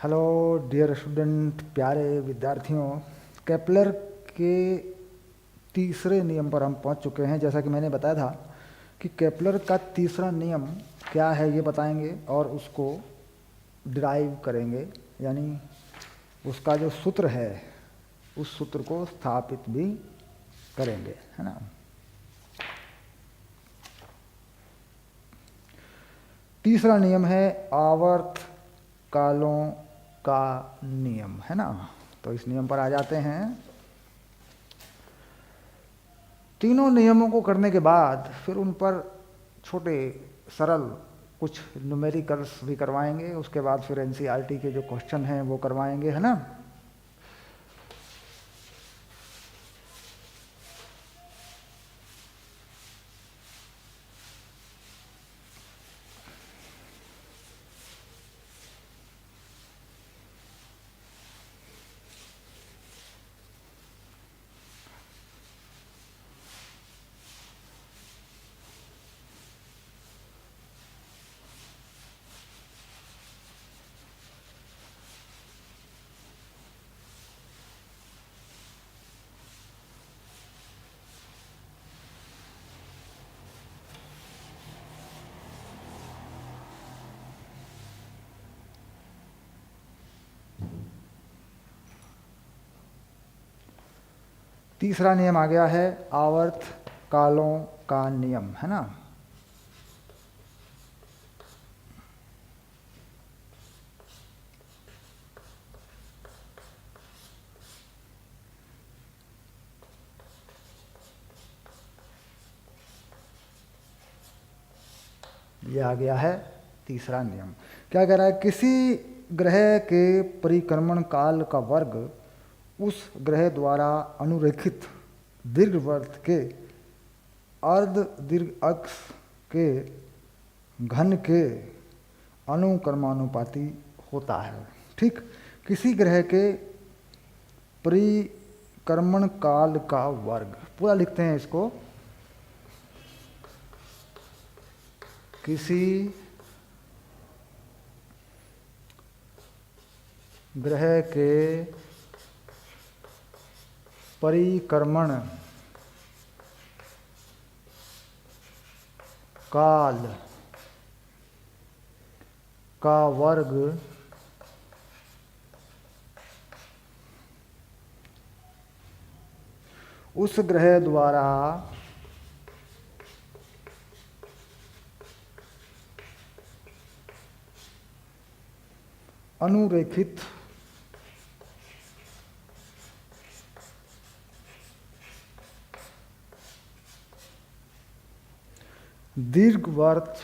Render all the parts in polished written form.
Hello dear student, प्यारे विद्यार्थियों। Kepler के तीसरे नियम पर हम पहुंच चुके हैं। जैसा कि मैंने बताया था कि केपलर का तीसरा नियम क्या है ये बताएंगे और उसको डिराइव करेंगे, यानी उसका जो सूत्र है उस सूत्र को स्थापित भी करेंगे, है ना। तीसरा नियम है आवर्त कालों का नियम, है ना। तो इस नियम पर आ जाते हैं। तीनों नियमों को करने के बाद फिर उन पर छोटे सरल कुछ न्यूमेरिकल्स भी करवाएंगे। उसके बाद फिर एनसीईआरटी के जो क्वेश्चन हैं वो करवाएंगे, है ना। तीसरा नियम आ गया है आवर्त कालों का नियम, है ना। ये आ गया है तीसरा नियम। क्या कह रहा है, किसी ग्रह के परिक्रमण काल का वर्ग उस ग्रह द्वारा अनुरेखित दीर्घवृत्त के अर्ध दीर्घ अक्ष के घन के अनुक्रमानुपाती होता है। ठीक, किसी ग्रह के परिक्रमण काल का वर्ग, पूरा लिखते हैं इसको। किसी ग्रह के परिक्रमण काल का वर्ग उस ग्रह द्वारा अनुरेखित दीर्घवृत्त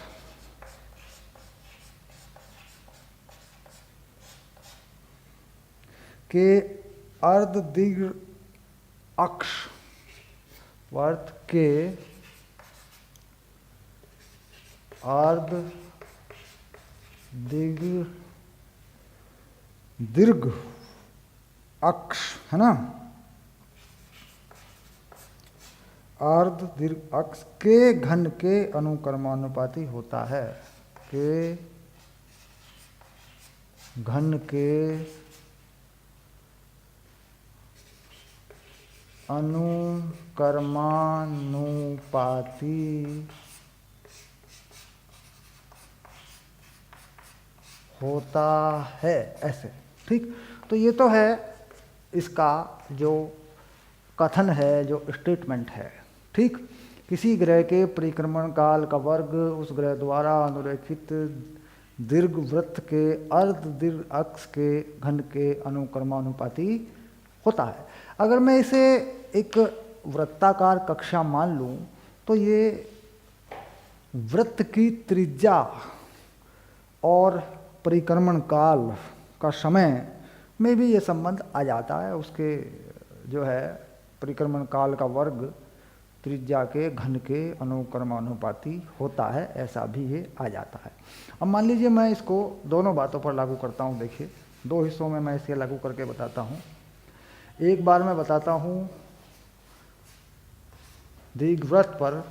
के अर्ध दीर्घ अक्ष वर्त के अर्ध दीर्घ अक्ष, है ना, अर्ध दीर्घ अक्ष के घन के अनुक्रमानुपाती होता है। के घन के अनुक्रमानुपाती होता है, ऐसे। ठीक, तो ये तो है इसका जो कथन है, जो स्टेटमेंट है। ठीक, किसी ग्रह के परिक्रमण काल का वर्ग उस ग्रह द्वारा अनुरेखित दीर्घवृत्त के अर्ध दीर्घ अक्ष के घन के अनुक्रमानुपाती होता है। अगर मैं इसे एक वृत्ताकार कक्षा मान लूं तो ये वृत्त की त्रिज्या और परिक्रमण काल का समय में भी ये संबंध आ जाता है। उसके जो है परिक्रमण काल का वर्ग त्रिज्या के घन के अनुक्रमानुपाती होता है, ऐसा भी ये आ जाता है। अब मान लीजिए मैं इसको दोनों बातों पर लागू करता हूँ। देखिए, दो हिस्सों में मैं इसे लागू करके बताता हूँ। एक बार मैं बताता हूँ दीर्घवृत्त पर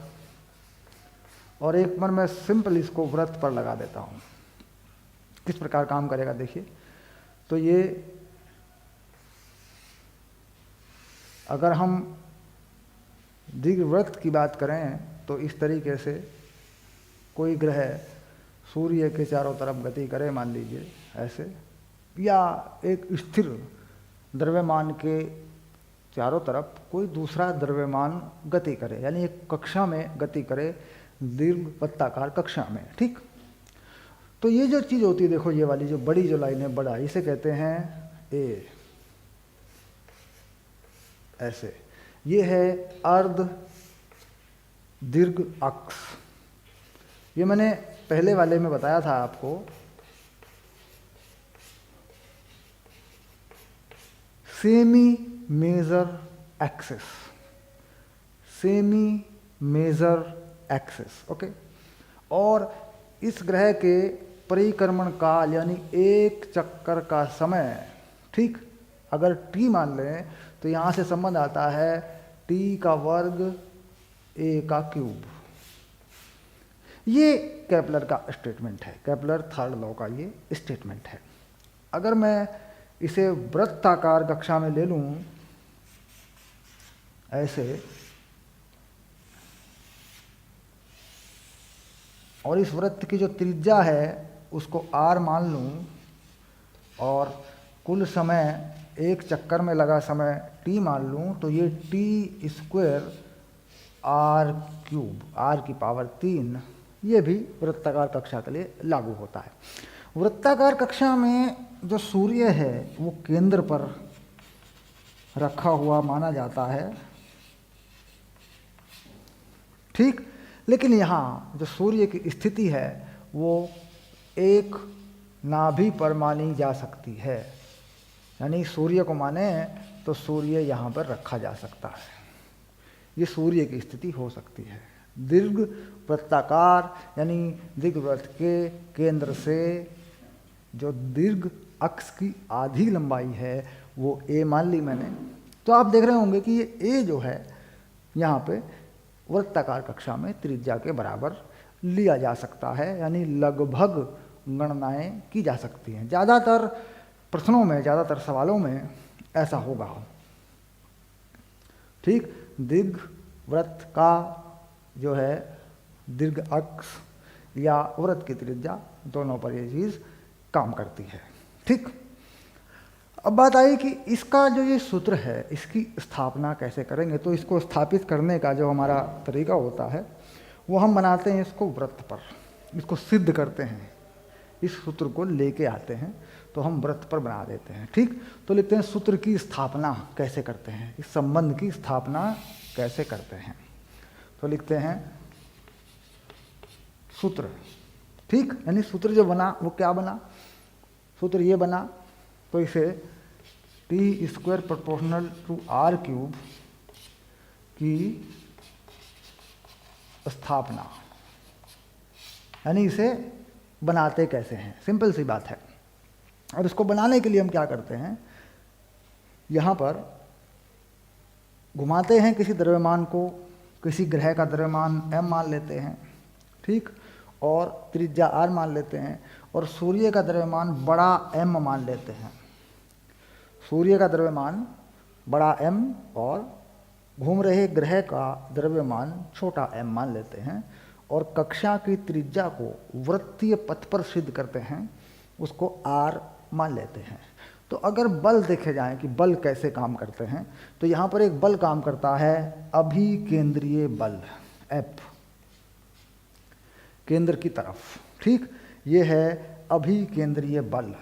और एक बार मैं सिंपल इसको वृत्त पर लगा देता हूँ। किस प्रकार काम करेगा देखिए। तो ये अगर हम दीर्घवृत्त की बात करें तो इस तरीके से कोई ग्रह सूर्य के चारों तरफ गति करे, मान लीजिए ऐसे, या एक स्थिर द्रव्यमान के चारों तरफ कोई दूसरा द्रव्यमान गति करे, यानी एक कक्षा में गति करे, दीर्घवृत्ताकार कक्षा में, ठीक। तो ये जो चीज़ होती है, देखो ये वाली जो बड़ी जो लाइन है, बड़ा, इसे कहते हैं ए, ऐसे। ये है अर्ध दीर्घ अक्ष। ये मैंने पहले वाले में बताया था आपको, semi major axis, semi major axis, okay. और इस ग्रह के परिक्रमण काल यानी एक चक्कर का समय, ठीक, अगर टी मान लें तो यहाँ से संबंध आता है टी का वर्ग ए का क्यूब। ये केपलर का स्टेटमेंट है, केपलर थर्ड लॉ का ये स्टेटमेंट है। अगर मैं इसे वृत्ताकार कक्षा में ले लूँ ऐसे, और इस वृत्त की जो त्रिज्या है उसको r मान लूँ, और कुल समय एक चक्कर में लगा समय t मान लूँ, तो ये t square r cube, r की पावर 3, ये भी वृत्ताकार कक्षा के लिए लागू होता है। वृत्ताकार कक्षा में जो सूर्य है वो केंद्र पर रखा हुआ माना जाता है, ठीक। लेकिन यहाँ जो सूर्य की स्थिति है वो एक नाभि पर मानी जा सकती है, यानी सूर्य को माने तो सूर्य यहाँ पर रखा जा सकता है, ये सूर्य की स्थिति हो सकती है। दीर्घ वृत्ताकार यानी दीर्घवृत्त के केंद्र से जो दीर्घ अक्ष की आधी लंबाई है वो ए मान ली मैंने। तो आप देख रहे होंगे कि ये ए जो है यहाँ पे वृत्ताकार कक्षा में त्रिज्या के बराबर लिया जा सकता है, यानी लगभग गणनाएं की जा सकती हैं। ज़्यादातर प्रश्नों में, ज़्यादातर सवालों में ऐसा होगा, ठीक। दीर्घवृत्त का जो है दीर्घ अक्ष या वृत्त की त्रिज्या, दोनों पर ये चीज़ काम करती है, ठीक। अब बात आई कि इसका जो ये सूत्र है इसकी स्थापना कैसे करेंगे। तो इसको स्थापित करने का जो हमारा तरीका होता है वो हम बनाते हैं इसको वृत्त पर, इसको सिद्ध करते हैं, इस सूत्र को लेके आते हैं तो हम वृत्त पर बना देते हैं, ठीक। तो लिखते हैं सूत्र की स्थापना कैसे करते हैं, इस संबंध की स्थापना कैसे करते हैं। तो लिखते हैं सूत्र, ठीक, यानी सूत्र जो बना वो क्या बना, सूत्र ये बना, तो इसे T square proportional to R cube की स्थापना, यानी इसे बनाते कैसे हैं, सिंपल सी बात है। और इसको बनाने के लिए हम क्या करते हैं, यहाँ पर घुमाते हैं किसी द्रव्यमान को, किसी ग्रह का द्रव्यमान m मान लेते हैं, ठीक, और त्रिज्या r मान लेते हैं, और सूर्य का द्रव्यमान बड़ा M मान लेते हैं। सूर्य का द्रव्यमान बड़ा M और घूम रहे ग्रह का द्रव्यमान छोटा m मान लेते हैं, और कक्षा की त्रिज्या को वृत्तीय पथ पर सिद्ध करते हैं, उसको r मान लेते हैं। तो अगर बल देखे जाएं कि बल कैसे काम करते हैं, तो यहाँ पर एक बल काम करता है अभिकेंद्रीय बल F, केंद्र की तरफ, ठीक, ये है अभिकेंद्रीय बल।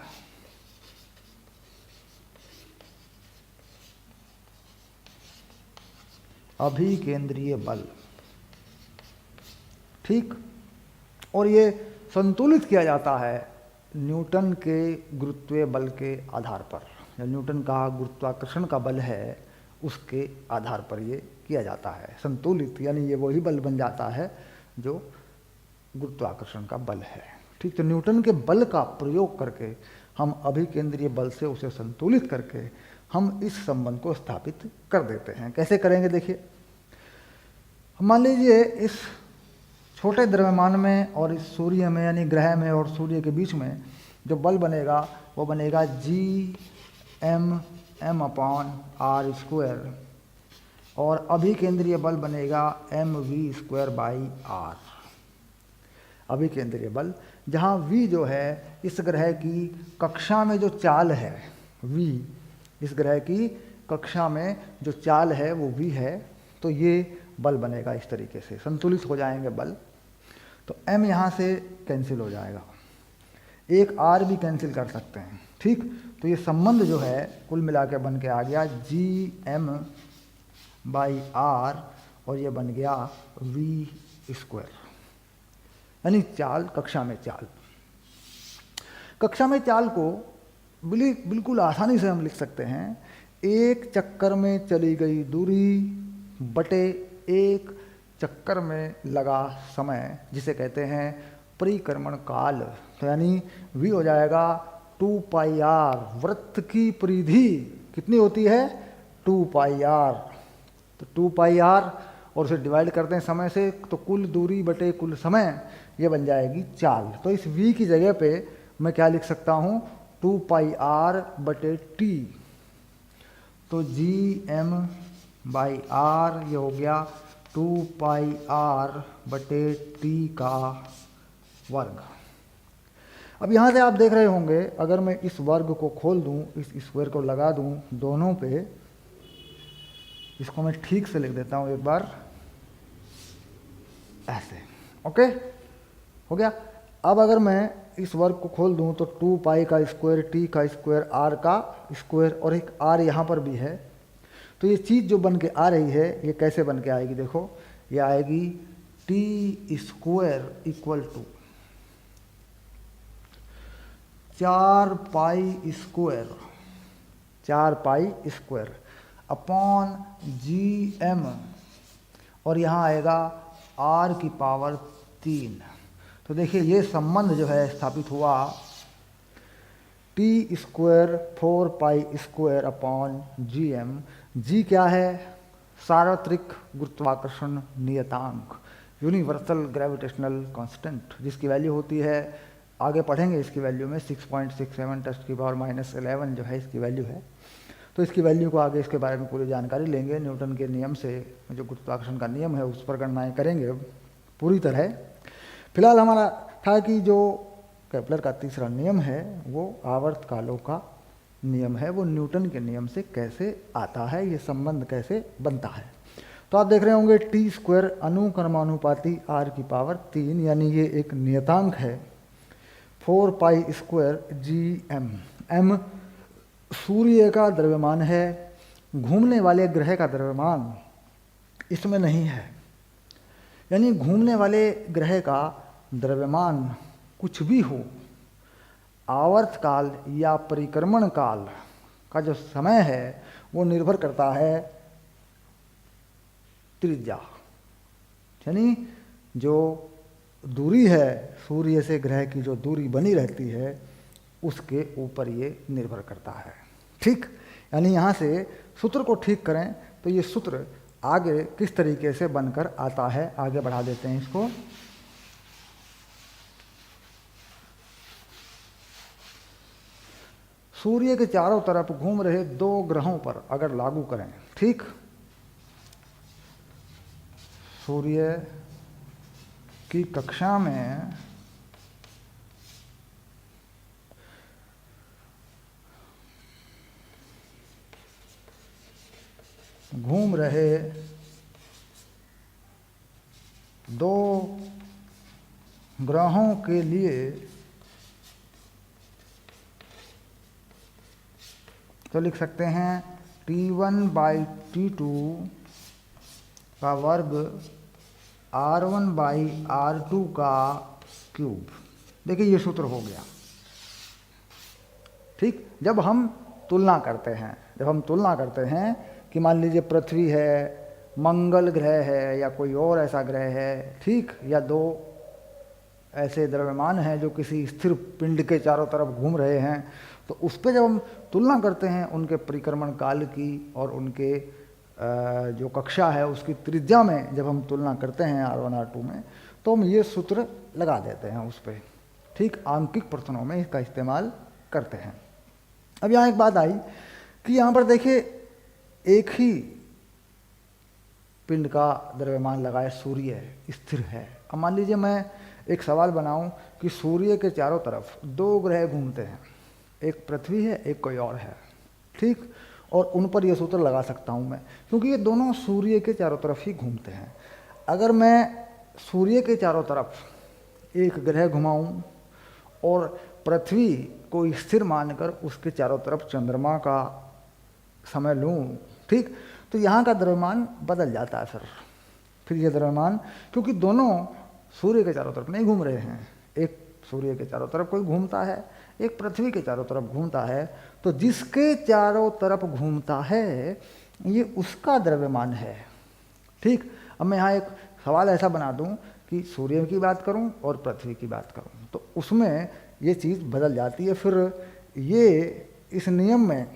अभिकेंद्रीय बल, ठीक। और ये संतुलित किया जाता है न्यूटन के गुरुत्वीय बल के आधार पर, या न्यूटन का गुरुत्वाकर्षण का बल है उसके आधार पर ये किया जाता है संतुलित, यानी ये वही बल बन जाता है जो गुरुत्वाकर्षण का बल है, ठीक। तो न्यूटन के बल का प्रयोग करके हम अभिकेंद्रीय बल से उसे संतुलित करके हम इस संबंध को स्थापित कर देते हैं। कैसे करेंगे देखिए, मान लीजिए इस छोटे द्रव्यमान में और इस सूर्य में, यानी ग्रह में और सूर्य के बीच में जो बल बनेगा वो बनेगा Gm/r², और अभिकेंद्रीय बल बनेगा mv²/r। अभिकेंद्रीय बल, जहाँ v जो है इस ग्रह की कक्षा में जो चाल है, v इस ग्रह की कक्षा में जो चाल है वो v है, तो ये बल बनेगा इस तरीके से, संतुलित हो जाएंगे बल। तो m यहाँ से कैंसिल हो जाएगा, एक r भी कैंसिल कर सकते हैं, ठीक। तो ये संबंध जो है कुल मिला के बन के आ गया Gm/r, और ये बन गया v², यानी चाल, कक्षा में चाल। कक्षा में चाल को बिल्कुल आसानी से हम लिख सकते हैं, एक चक्कर में चली गई दूरी बटे एक चक्कर में लगा समय, जिसे कहते हैं परिक्रमण काल। तो यानी v हो जाएगा 2πr, वृत्त की परिधि कितनी होती है 2πr, तो 2πr और उसे डिवाइड करते हैं समय से, तो कुल दूरी बटे कुल समय, ये बन जाएगी चाल। तो इस v की जगह पे मैं क्या लिख सकता हूँ 2πr/t, तो Gm/r ये हो गया 2πr/t का वर्ग। अब यहाँ से आप देख रहे होंगे, अगर मैं इस वर्ग को खोल दूँ, इस स्क्वायर को लगा दूँ दोनों पे, इसको मैं ठीक से लिख देता हूँ एक बार ऐसे, ओके हो गया। अब अगर मैं इस वर्ग को खोल दूँ तो 2π का स्क्वायर, t का स्क्वायर, r का स्क्वायर, और एक r यहाँ पर भी है, तो ये चीज़ जो बन के आ रही है ये कैसे बन के आएगी, देखो ये आएगी t² equal to 4π² upon Gm, और यहाँ आएगा r⁻3। तो देखिए ये संबंध जो है स्थापित हुआ, t² 4π² अपॉन Gm। G क्या है, सार्वत्रिक गुरुत्वाकर्षण नियतांक, यूनिवर्सल ग्रेविटेशनल कांस्टेंट, जिसकी वैल्यू होती है, आगे पढ़ेंगे इसकी वैल्यू में 6.67 10⁻11 जो है इसकी वैल्यू है। तो इसकी वैल्यू को आगे इसके बारे में पूरी जानकारी लेंगे, न्यूटन के नियम से, जो गुरुत्वाकर्षण का नियम है उस पर गणनाएँ करेंगे पूरी तरह। फिलहाल हमारा था कि जो केपलर का तीसरा नियम है वो आवर्तकालों का नियम है, वो न्यूटन के नियम से कैसे आता है, ये संबंध कैसे बनता है। तो आप देख रहे होंगे t² अनुक्रमानुपाती r⁻3, यानी ये एक नियतांक है, 4π² Gm। m सूर्य का द्रव्यमान है, घूमने वाले ग्रह का द्रव्यमान इसमें नहीं है, यानी घूमने वाले ग्रह का द्रव्यमान कुछ भी हो, आवर्तकाल या परिक्रमण काल का जो समय है वो निर्भर करता है त्रिज्या, यानी जो दूरी है सूर्य से ग्रह की, जो दूरी बनी रहती है उसके ऊपर ये निर्भर करता है, ठीक। यानी यहाँ से सूत्र को ठीक करें तो ये सूत्र आगे किस तरीके से बनकर आता है, आगे बढ़ा देते हैं इसको। सूर्य के चारों तरफ घूम रहे दो ग्रहों पर अगर लागू करें, ठीक, सूर्य की कक्षा में घूम रहे दो ग्रहों के लिए तो लिख सकते हैं T1/T2 का वर्ग R1/R2 का क्यूब। देखिए ये सूत्र हो गया, ठीक। जब हम तुलना करते हैं कि मान लीजिए पृथ्वी है, मंगल ग्रह है या कोई और ऐसा ग्रह है, ठीक, या दो ऐसे द्रव्यमान हैं जो किसी स्थिर पिंड के चारों तरफ घूम रहे हैं, तो उस पर जब हम तुलना करते हैं उनके परिक्रमण काल की और उनके जो कक्षा है उसकी त्रिज्या में जब हम तुलना करते हैं R1 R2 में, तो हम ये सूत्र लगा देते हैं उस पर, ठीक। आंकिक प्रश्नों में इसका इस्तेमाल करते हैं। अब यहाँ एक बात आई कि यहाँ पर देखिए एक ही पिंड का द्रव्यमान लगाए, सूर्य है, स्थिर है। अब मान लीजिए मैं एक सवाल बनाऊं कि सूर्य के चारों तरफ दो ग्रह घूमते हैं, एक पृथ्वी है एक कोई और है, ठीक, और उन पर यह सूत्र लगा सकता हूं मैं, क्योंकि ये दोनों सूर्य के चारों तरफ ही घूमते हैं। अगर मैं सूर्य के चारों तरफ एक ग्रह घुमाऊं और पृथ्वी को स्थिर मानकर उसके चारों तरफ चंद्रमा का समय लूं, ठीक, तो यहाँ का द्रव्यमान बदल जाता है फिर ये द्रव्यमान, क्योंकि दोनों सूर्य के चारों तरफ नहीं घूम रहे हैं, एक सूर्य के चारों तरफ कोई घूमता है, एक पृथ्वी के चारों तरफ घूमता है, तो जिसके चारों तरफ घूमता है ये उसका द्रव्यमान है, ठीक। अब मैं यहाँ एक सवाल ऐसा बना दूं कि सूर्य की बात करूं और पृथ्वी की बात करूं, तो उसमें ये चीज़ बदल जाती है। फिर ये इस नियम में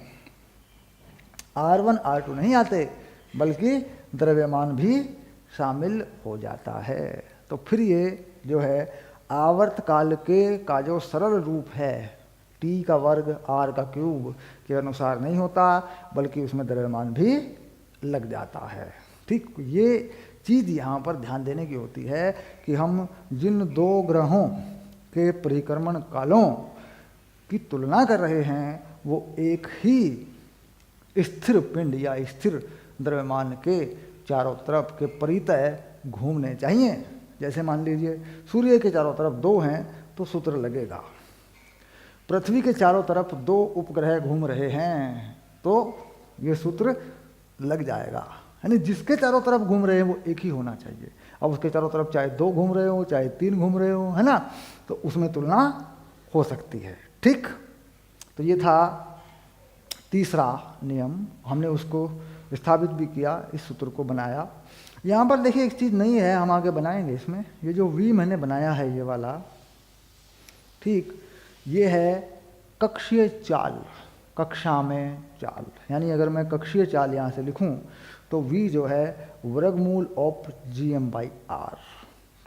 R1 R2 नहीं आते, बल्कि द्रव्यमान भी शामिल हो जाता है। तो फिर ये जो है आवर्त काल के का जो सरल रूप है T का वर्ग R का क्यूब के अनुसार नहीं होता, बल्कि उसमें द्रव्यमान भी लग जाता है, ठीक। ये चीज़ यहाँ पर ध्यान देने की होती है कि हम जिन दो ग्रहों के परिक्रमण कालों की तुलना कर रहे हैं वो एक ही स्थिर पिंड या स्थिर द्रव्यमान के चारों तरफ के परितः घूमने चाहिए। जैसे मान लीजिए सूर्य के चारों तरफ दो हैं तो सूत्र लगेगा, पृथ्वी के चारों तरफ दो उपग्रह घूम रहे हैं तो ये सूत्र लग जाएगा, यानी जिसके चारों तरफ घूम रहे हैं वो एक ही होना चाहिए। अब उसके चारों तरफ चाहे दो घूम रहे हो चाहे तीन घूम रहे हो, है ना, तो उसमें तुलना हो सकती है, ठीक। तो ये था तीसरा नियम, हमने उसको विस्थापित भी किया, इस सूत्र को बनाया। यहाँ पर देखिए एक चीज़ नहीं है, हम आगे बनाएंगे इसमें। ये जो V मैंने बनाया है ये वाला, ठीक, ये है कक्षीय चाल, कक्षा में चाल, यानी अगर मैं कक्षीय चाल यहाँ से लिखूँ तो V जो है वर्गमूल ऑफ Gm/r,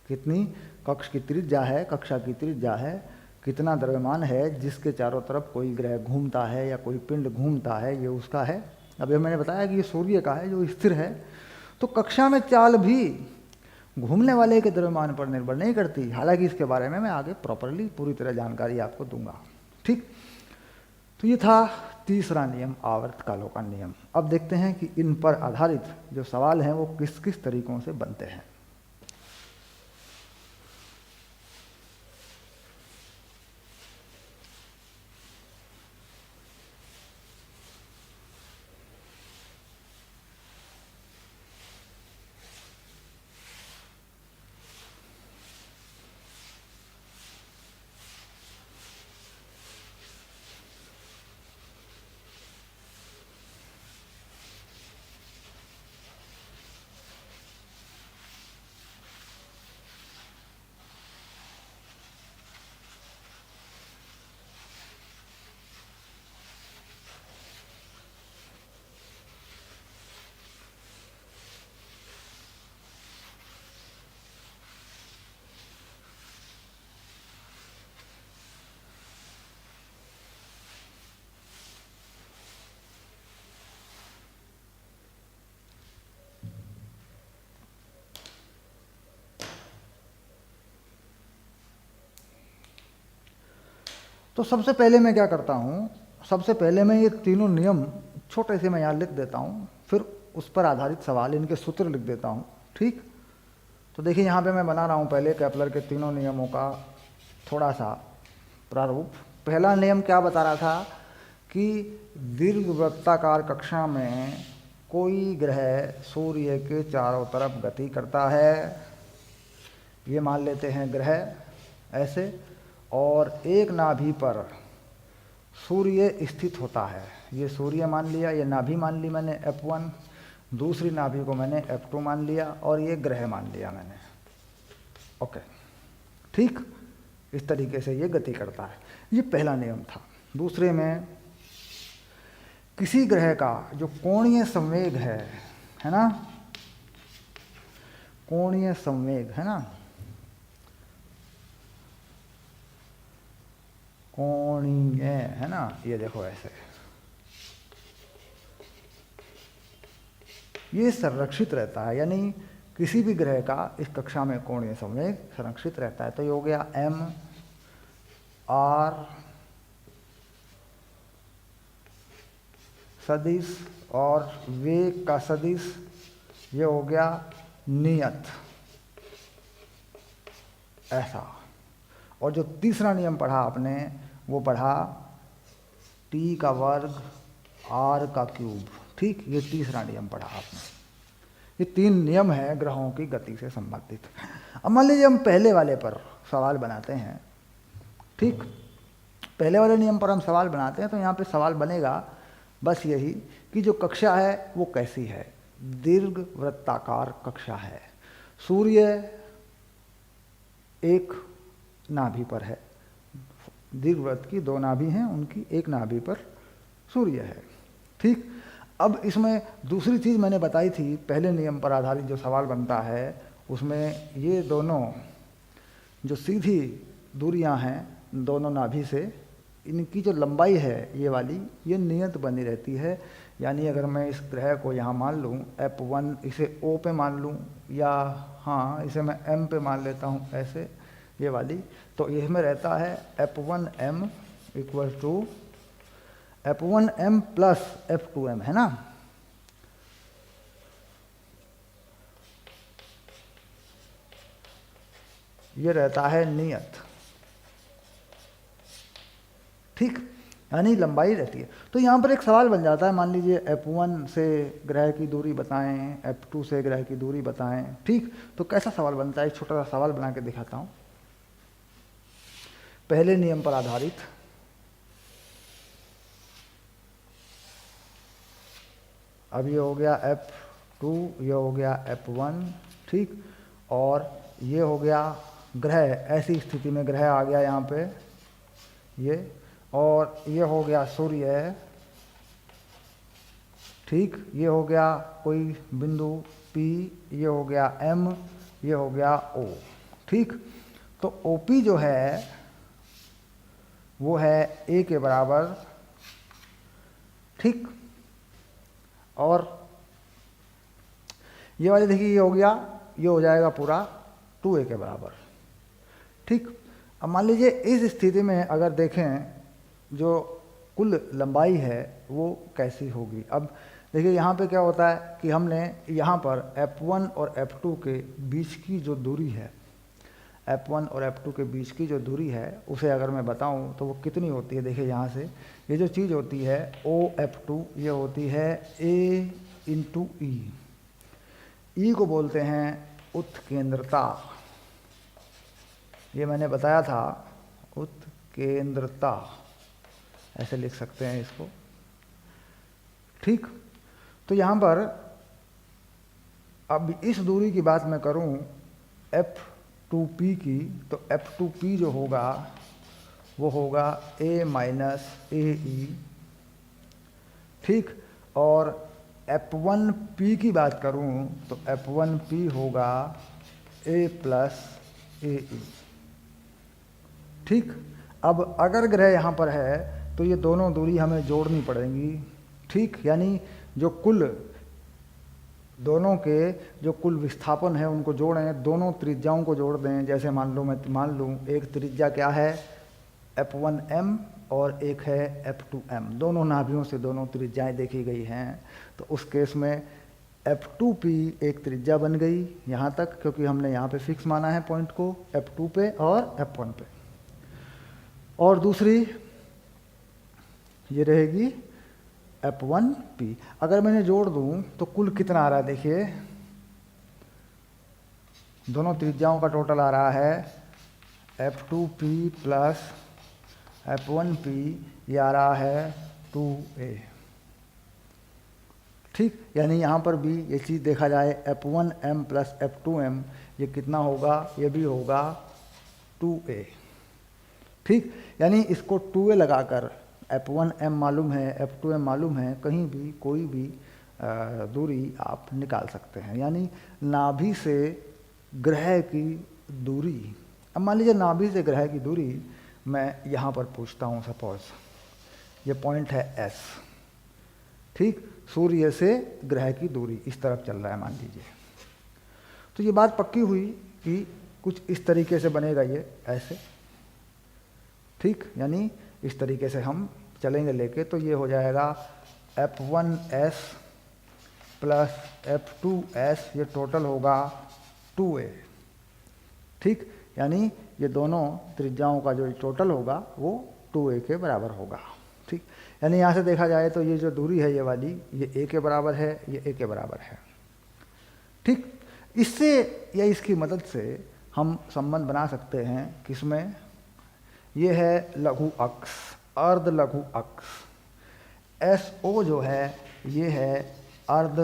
कितनी कक्ष की त्रिज्या है, कक्षा की त्रिज्या है, कितना द्रव्यमान है जिसके चारों तरफ कोई ग्रह घूमता है या कोई पिंड घूमता है, ये उसका है। अब ये मैंने बताया कि ये सूर्य का है जो स्थिर है, तो कक्षा में चाल भी घूमने वाले के द्रव्यमान पर निर्भर नहीं करती। हालांकि इसके बारे में मैं आगे प्रॉपरली पूरी तरह जानकारी आपको दूंगा, ठीक। तो ये था तीसरा नियम, आवर्त कालों का नियम। अब देखते हैं कि इन पर आधारित जो सवाल हैं वो किस किस तरीकों से बनते हैं। तो सबसे पहले मैं क्या करता हूँ, सबसे पहले मैं ये तीनों नियम छोटे से मैं यहाँ लिख देता हूँ, फिर उस पर आधारित सवाल, इनके सूत्र लिख देता हूँ, ठीक। तो देखिए यहाँ पे मैं बना रहा हूँ पहले केपलर के तीनों नियमों का थोड़ा सा प्रारूप। पहला नियम क्या बता रहा था कि दीर्घवृत्ताकार कक्षा में कोई ग्रह सूर्य के चारों तरफ गति करता है, ये मान लेते हैं ग्रह ऐसे, और एक नाभि पर सूर्य स्थित होता है, ये सूर्य मान लिया, ये नाभि मान ली मैंने F1, दूसरी नाभि को मैंने F2 मान लिया और ये ग्रह मान लिया मैंने, ओके, ठीक। इस तरीके से ये गति करता है, ये पहला नियम था। दूसरे में किसी ग्रह का जो कोणीय संवेग है ना, कोणीय संवेग है ना, कोणीय, है ना, ये देखो ऐसे, ये संरक्षित रहता है, यानी किसी भी ग्रह का इस कक्षा में कोणीय संवेग संरक्षित रहता है। तो ये हो गया m r सदिश और वेग का सदिश, ये हो गया नियत, ऐसा। और जो तीसरा नियम पढ़ा आपने वो पढ़ा t का वर्ग r का क्यूब, ठीक, ये तीसरा नियम पढ़ा आपने। ये 3 नियम है ग्रहों की गति से संबंधित। अब मान लीजिए हम पहले वाले पर सवाल बनाते हैं, ठीक, पहले वाले नियम पर हम सवाल बनाते हैं। तो यहाँ पे सवाल बनेगा बस यही कि जो कक्षा है वो कैसी है, दीर्घ वृत्ताकार कक्षा है, सूर्य एक नाभि पर है, दीर्घवृत्त की 2 नाभि हैं, उनकी एक नाभि पर सूर्य है, ठीक। अब इसमें दूसरी चीज़ मैंने बताई थी, पहले नियम पर आधारित जो सवाल बनता है उसमें ये दोनों जो सीधी दूरियां हैं दोनों नाभि से, इनकी जो लंबाई है ये वाली, ये नियत बनी रहती है। यानी अगर मैं इस ग्रह को यहाँ मान लूँ F1, इसे O पे मान लूँ, या हाँ इसे मैं M पे मान लेता हूँ ऐसे, ये वाली, तो इसमें रहता है F1M equal to F1M plus F2M, है ना। ये रहता है नियत, ठीक, यानी लंबाई रहती है। तो यहाँ पर एक सवाल बन जाता है, मान लीजिए F1 से ग्रह की दूरी बताएं, F2 से ग्रह की दूरी बताएं, ठीक। तो कैसा सवाल बनता है, एक छोटा सा सवाल बना के दिखाता हूँ पहले नियम पर आधारित। अब ये हो गया F2, ये हो गया F1, ठीक, और ये हो गया ग्रह, ऐसी स्थिति में ग्रह आ गया यहाँ पे ये, और ये हो गया सूर्य, ठीक, ये हो गया कोई बिंदु P, ये हो गया M, ये हो गया O, ठीक। तो OP जो है वो है A के बराबर, ठीक, और ये वाले देखिए ये हो गया, ये हो जाएगा पूरा 2A के बराबर, ठीक। अब मान लीजिए इस स्थिति में अगर देखें जो कुल लंबाई है वो कैसी होगी। अब देखिए यहाँ पे क्या होता है कि हमने यहाँ पर F1 और F2 के बीच की जो दूरी है, F1 और F2 के बीच की जो दूरी है उसे अगर मैं बताऊँ तो वो कितनी होती है। देखिए यहाँ से ये जो चीज़ होती है OF2, ये होती है A इंटू E। E को बोलते हैं उत्केंद्रता, ये मैंने बताया था, उत्केंद्रता ऐसे लिख सकते हैं इसको, ठीक। तो यहाँ पर अब इस दूरी की बात मैं करूँ F2P की, तो F2P जो होगा वो होगा A माइनस AE, ठीक। और F1P की बात करूँ तो F1P होगा A प्लस AE, ठीक। अब अगर ग्रह यहाँ पर है तो ये दोनों दूरी हमें जोड़नी पड़ेंगी, ठीक, यानी जो कुल दोनों के जो कुल विस्थापन है उनको जोड़ें, दोनों त्रिज्याओं को जोड़ दें। जैसे मान लो मैं मान लूँ एक त्रिज्या क्या है F1M और एक है F2M, दोनों नाभियों से दोनों त्रिज्याएं देखी गई हैं। तो उस केस में F2P एक त्रिज्या बन गई यहाँ तक, क्योंकि हमने यहाँ पे फिक्स माना है पॉइंट को F2 पे और F1 पे, और दूसरी ये रहेगी F1P। अगर मैंने जोड़ दूं तो कुल कितना आ रहा है, देखिए दोनों त्रिज्याओं का टोटल आ रहा है F2P प्लस F1P, ये आ रहा है 2A, ठीक। यानी यहाँ पर भी ये चीज़ देखा जाए F1M प्लस F2M, ये कितना होगा, ये भी होगा 2A, ठीक। यानी इसको 2A लगाकर F1M मालूम है, F2M मालूम है, कहीं भी कोई भी दूरी आप निकाल सकते हैं। यानी नाभि से ग्रह की दूरी, अब मान लीजिए नाभि से ग्रह की दूरी मैं यहाँ पर पूछता हूँ, सपोज ये पॉइंट है एस, ठीक, सूर्य से ग्रह की दूरी इस तरफ चल रहा है मान लीजिए। तो ये बात पक्की हुई कि कुछ इस तरीके से बनेगा ये ऐसे, ठीक, यानी इस तरीके से हम चलेंगे लेके, तो ये हो जाएगा F1s प्लस F2s, ये टोटल होगा 2a, ठीक, यानी ये दोनों त्रिज्याओं का जो टोटल होगा वो 2a के बराबर होगा, ठीक। यानी यहाँ से देखा जाए तो ये जो दूरी है ये वाली, ये a के बराबर है, ये a के बराबर है, ठीक। इससे या इसकी मदद से हम संबंध बना सकते हैं किसमें, ये है लघु अक्ष, अर्ध लघु अक्ष, SO जो है ये है अर्ध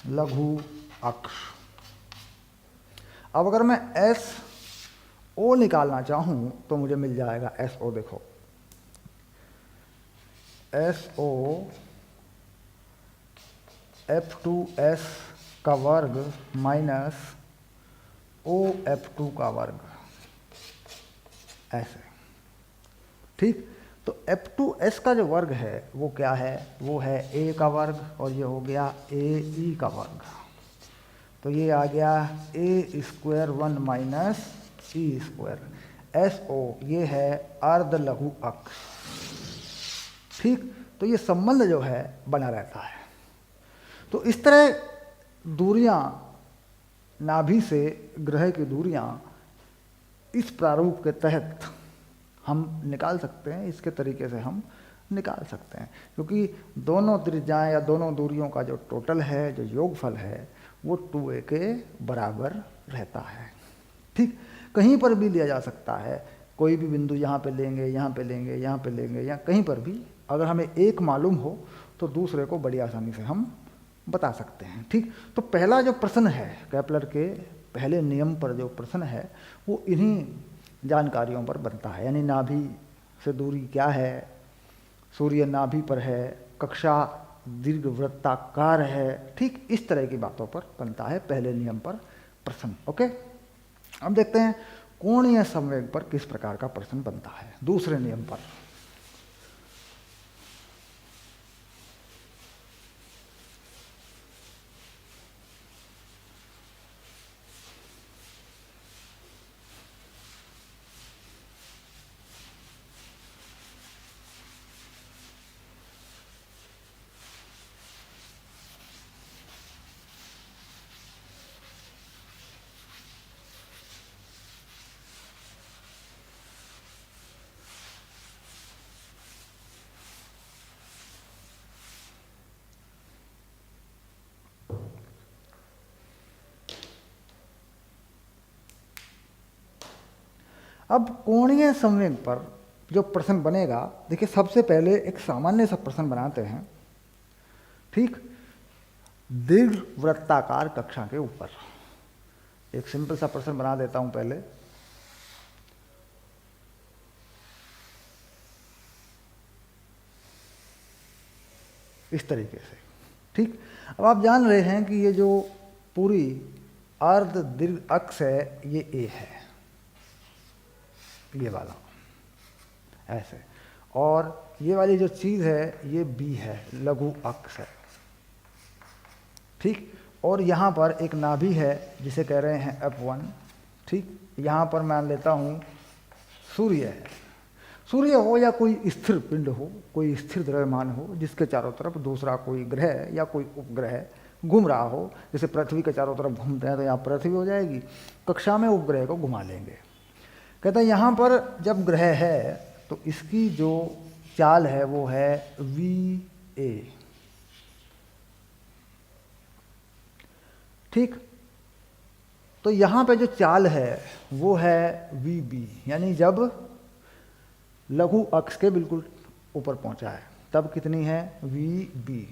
लघु अक्ष। अब अगर मैं SO निकालना चाहूँ तो मुझे मिल जाएगा SO, देखो SO F2s का वर्ग माइनस OF2 का वर्ग, ऐसे, ठीक। तो F2s का जो वर्ग है वो क्या है, वो है a का वर्ग, और ये हो गया AE का वर्ग, तो ये आ गया a square 1 minus e square. SO ये है अर्ध लघु अक्ष, ठीक। तो ये संबंध जो है बना रहता है। तो इस तरह दूरियां, नाभि से ग्रह की दूरियां इस प्रारूप के तहत हम निकाल सकते हैं, इसके तरीके से हम निकाल सकते हैं, क्योंकि दोनों त्रिज्याएं या दोनों दूरियों का जो टोटल है, जो योगफल है, वो 2a के बराबर रहता है, ठीक। कहीं पर भी लिया जा सकता है, कोई भी बिंदु यहाँ पे लेंगे, यहाँ पे लेंगे, यहाँ पे लेंगे, या कहीं पर भी अगर हमें एक मालूम हो तो दूसरे को बड़ी आसानी से हम बता सकते हैं, ठीक। तो पहला जो प्रश्न है केपलर के पहले नियम पर, जो प्रश्न है वो इन्हीं जानकारियों पर बनता है, यानी नाभि से दूरी क्या है, सूर्य नाभि पर है, कक्षा दीर्घवृत्ताकार है, ठीक, इस तरह की बातों पर बनता है पहले नियम पर प्रश्न। ओके, अब देखते हैं कोणीय संवेग पर किस प्रकार का प्रश्न बनता है दूसरे नियम पर। अब कोणीय संवेग पर जो प्रश्न बनेगा, देखिए सबसे पहले एक सामान्य सा प्रश्न बनाते हैं, ठीक। दीर्घवृत्ताकार कक्षा के ऊपर एक सिंपल सा प्रश्न बना देता हूं पहले। इस तरीके से, ठीक। अब आप जान रहे हैं कि ये जो पूरी अर्ध दीर्घ अक्ष है ये A है, ये वाला ऐसे, और ये वाली जो चीज़ है ये B है, लघु अक्ष है, ठीक। और यहाँ पर एक नाभि है जिसे कह रहे हैं F1, ठीक। यहाँ पर मान लेता हूँ सूर्य है, सूर्य हो या कोई स्थिर पिंड हो, कोई स्थिर द्रव्यमान हो जिसके चारों तरफ दूसरा कोई ग्रह या कोई उपग्रह घूम रहा हो, जैसे पृथ्वी के चारों तरफ घूमते हैं तो यहाँ पृथ्वी हो जाएगी, कक्षा में उपग्रह को घुमा लेंगे। कहता है यहाँ पर जब ग्रह है तो इसकी जो चाल है वो है VA, ठीक। तो यहाँ पे जो चाल है वो है VB, यानी जब लघु अक्ष के बिल्कुल ऊपर पहुंचा है तब कितनी है VB,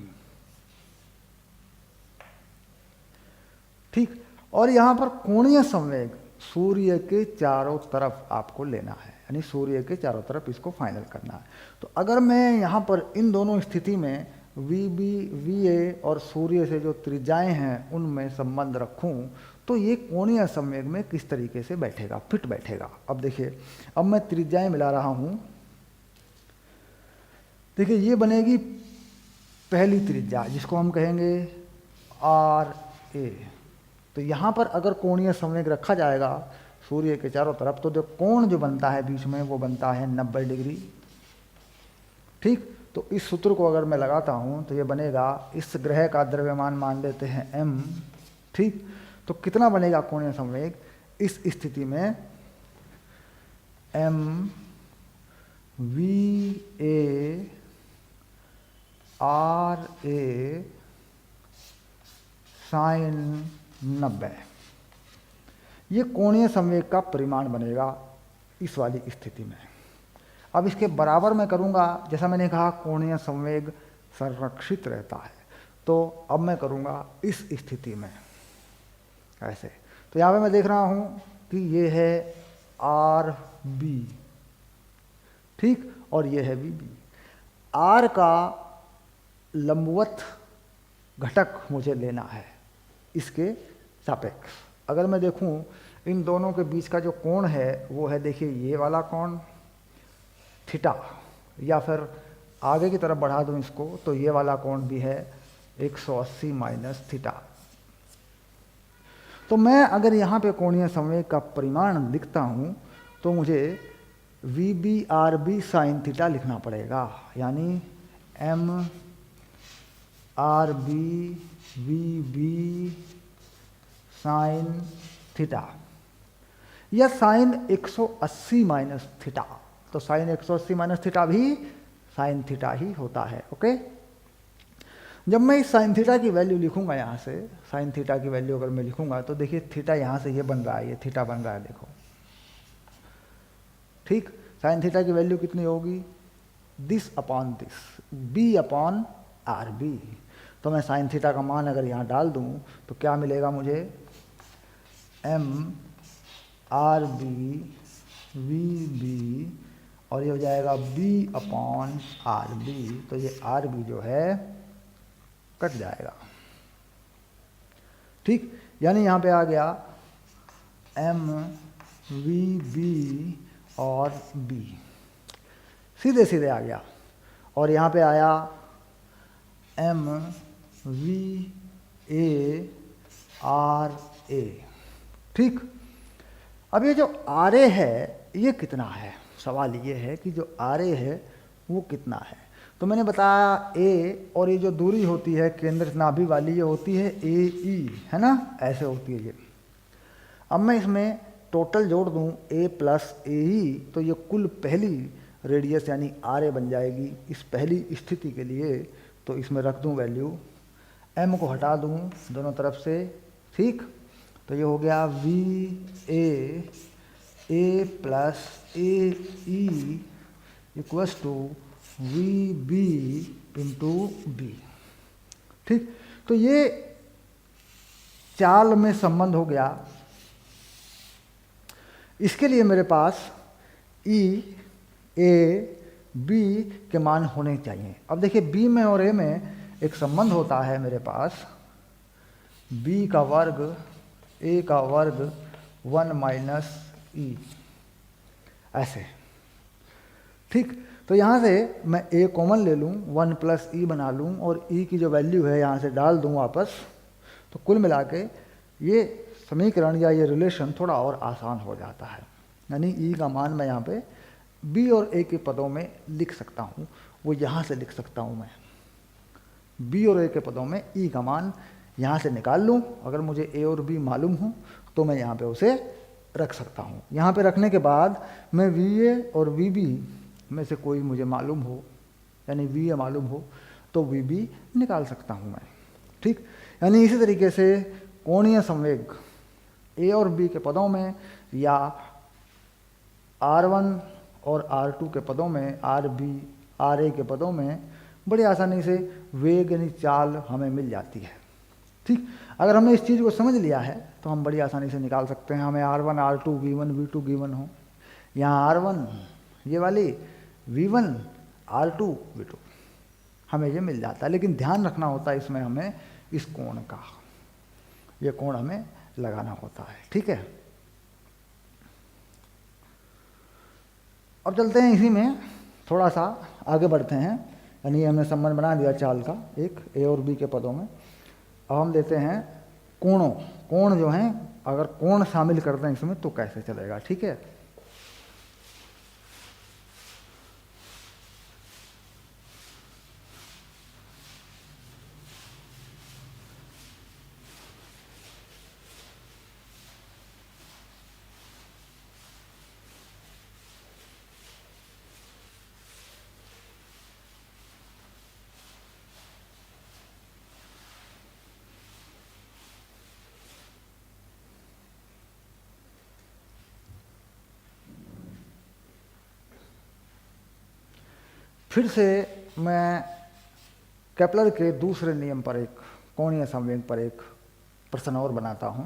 ठीक। और यहाँ पर कोणीय संवेग सूर्य के चारों तरफ आपको लेना है, यानी सूर्य के चारों तरफ इसको फाइनल करना है। तो अगर मैं यहाँ पर इन दोनों स्थिति में वी बी वी ए और सूर्य से जो त्रिज्याएं हैं उनमें संबंध रखूं तो ये कोणीय संवेग में किस तरीके से बैठेगा, फिट बैठेगा। अब देखिए, अब मैं त्रिज्याएं मिला रहा हूं। देखिए ये बनेगी पहली त्रिज्या जिसको हम कहेंगे आर ए। तो यहाँ पर अगर कोणीय संवेग रखा जाएगा सूर्य के चारों तरफ तो जो कोण जो बनता है बीच में वो बनता है 90 डिग्री। ठीक, तो इस सूत्र को अगर मैं लगाता हूँ तो ये बनेगा, इस ग्रह का द्रव्यमान मान लेते हैं m। ठीक, तो कितना बनेगा कोणीय संवेग इस स्थिति में, m V A R A sine 90, ये कोणीय संवेग का परिमाण बनेगा इस वाली स्थिति में। अब इसके बराबर मैं करूँगा, जैसा मैंने कहा कोणीय संवेग संरक्षित रहता है, तो अब मैं करूँगा इस स्थिति में ऐसे। तो यहाँ पे मैं देख रहा हूँ कि ये है आर बी, ठीक, और ये है वी बी। आर का लंबवत घटक मुझे लेना है इसके सापेक्ष। अगर मैं देखूं इन दोनों के बीच का जो कोण है वो है, देखिए ये वाला कोण थीटा, या फिर आगे की तरफ बढ़ा दूं इसको तो ये वाला कोण भी है 180 माइनस थीटा। तो मैं अगर यहाँ पे कोणीय संवेग का परिमाण लिखता हूँ तो मुझे V B R B sine theta लिखना पड़ेगा, यानी M R B V B sine theta, या साइन 180 माइनस थीटा। तो साइन 180 माइनस थीटा भी साइन थीटा ही होता है। ओके, जब मैं इस साइन थीटा की वैल्यू लिखूंगा, यहाँ से साइन थीटा की वैल्यू अगर मैं लिखूंगा तो देखिए थीटा यहाँ से ये बन रहा है, ये थीटा बन रहा है, देखो। ठीक, साइन थीटा की वैल्यू कितनी होगी, this upon this, B upon R B. तो मैं साइन थीटा का मान अगर यहाँ डाल दूँ तो क्या मिलेगा मुझे, M R B V B, और ये हो जाएगा बी अपॉन आर बी। तो ये आर बी जो है कट जाएगा। ठीक, यानी यहाँ पे आ गया एम वी बी और बी, सीधे सीधे आ गया। और यहाँ पे आया एम वी ए आर ए। ठीक, अब ये जो आर ए है ये कितना है, सवाल ये है कि जो आर ए है वो कितना है। तो मैंने बताया ए, और ये जो दूरी होती है केंद्र नाभि वाली ये होती है ए ई, है ना, ऐसे होती है ये। अब मैं इसमें टोटल जोड़ दूं ए प्लस ए ई, तो ये कुल पहली रेडियस यानी आर ए बन जाएगी इस पहली स्थिति के लिए। तो इसमें रख दूं वैल्यू, एम को हटा दूं दोनों तरफ से। ठीक, तो ये हो गया V A plus A E equals to V B into B. ठीक, तो ये चाल में संबंध हो गया। इसके लिए मेरे पास ई ए बी के मान होने चाहिए। अब देखिए बी में और ए में एक संबंध होता है मेरे पास, बी का वर्ग ए का वर्ग 1 माइनस ई, ऐसे। ठीक, तो यहाँ से मैं ए कॉमन ले लूँ, 1 प्लस ई बना लूँ, और ई की जो वैल्यू है यहाँ से डाल दूँ वापस। तो कुल मिला के ये समीकरण या ये रिलेशन थोड़ा और आसान हो जाता है। यानी ई का मान मैं यहाँ पे बी और ए के पदों में लिख सकता हूँ, वो यहाँ से लिख सकता हूँ मैं। बी और ए के पदों में ई का मान यहाँ से निकाल लूँ, अगर मुझे ए और बी मालूम हो तो मैं यहाँ पे उसे रख सकता हूँ। यहाँ पे रखने के बाद मैं वी ए और वी बी में से कोई मुझे मालूम हो, यानी वी ए मालूम हो तो वी बी निकाल सकता हूँ मैं। ठीक, यानी इसी तरीके से कोणीय संवेग ए और बी के पदों में या R1 और R2 के पदों में, RB RA के पदों में बड़ी आसानी से वेग यानी चाल हमें मिल जाती है। ठीक, अगर हमने इस चीज़ को समझ लिया है तो हम बड़ी आसानी से निकाल सकते हैं। हमें R1 R2 V1 V2 given हो, यहाँ R1 ये वाली, V1 R2 V2, हमें ये मिल जाता है। लेकिन ध्यान रखना होता है इसमें हमें इस कोण का, ये कोण हमें लगाना होता है, ठीक है। अब चलते हैं इसी में थोड़ा सा आगे बढ़ते हैं, यानी हमने संबंध बना दिया चाल का एक ए और बी के पदों में। अब हम देते हैं कोणों, कोण जो हैं अगर कोण शामिल करते हैं इसमें तो कैसे चलेगा, ठीक है। फिर से मैं केपलर के दूसरे नियम पर एक कोणीय संवेग पर एक प्रश्न और बनाता हूं।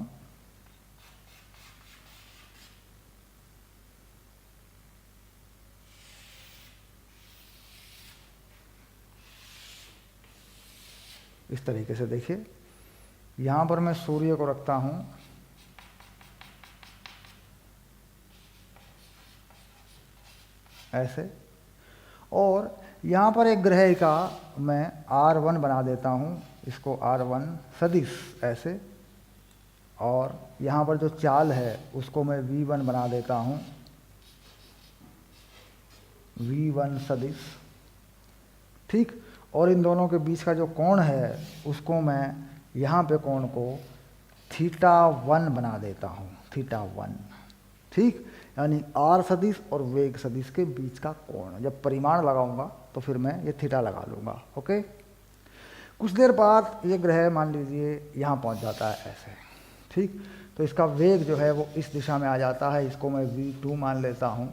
इस तरीके से देखिए, यहां पर मैं सूर्य को रखता हूं ऐसे, और यहाँ पर एक ग्रह का मैं R1 बना देता हूँ, इसको R1 सदिश ऐसे, और यहाँ पर जो चाल है उसको मैं V1 बना देता हूँ, V1 सदिश, ठीक। और इन दोनों के बीच का जो कोण है उसको मैं यहाँ पे कोण को θ1 बना देता हूँ, θ1, ठीक। यानी R सदिश और वेग सदिश के बीच का कोण, जब परिमाण लगाऊंगा तो फिर मैं ये थीटा लगा लूँगा, ओके। कुछ देर बाद ये ग्रह मान लीजिए यहाँ पहुँच जाता है ऐसे, ठीक। तो इसका वेग जो है वो इस दिशा में आ जाता है, इसको मैं V2 मान लेता हूँ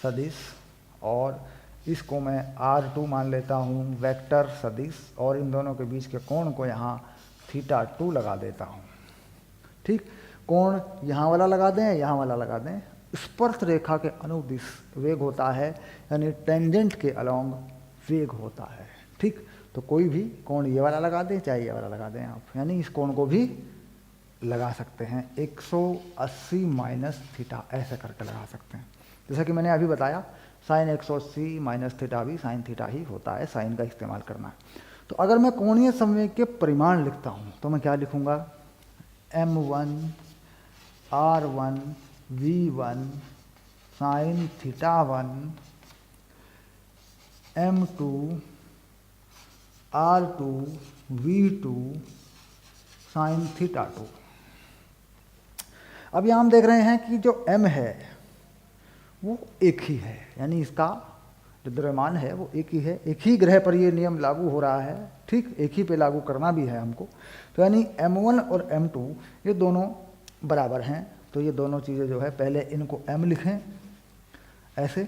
सदिश, और इसको मैं R2 मान लेता हूँ वेक्टर सदिश, और इन दोनों के बीच के कोण को यहाँ θ2 लगा देता हूँ, ठीक। कोण यहाँ वाला लगा दें, यहाँ वाला लगा दें, स्पर्श रेखा के अनुदिश वेग होता है, यानी टेंजेंट के अलोंग वेग होता है, ठीक। तो कोई भी कोण ये वाला लगा दें चाहे ये वाला लगा दें आप, यानी इस कोण को भी लगा सकते हैं 180 माइनस थीटा ऐसे करके लगा सकते हैं। जैसा कि मैंने अभी बताया साइन 180 माइनस थीटा भी साइन थीटा ही होता है, साइन का इस्तेमाल करना है। तो अगर मैं कोणीय संवेग के परिमाण लिखता हूँ तो मैं क्या लिखूँगा, M1 R1 V1 sign θ1 M2 R2 V2 sign θ2। अब यहाँ हम देख रहे हैं कि जो M है वो एक ही है, यानी इसका जो द्रव्यमान है वो एक ही है, एक ही ग्रह पर ये नियम लागू हो रहा है, ठीक। एक ही पे लागू करना भी है हमको, तो यानी M1 और M2 ये दोनों बराबर हैं। तो ये दोनों चीज़ें जो है पहले इनको M लिखें ऐसे,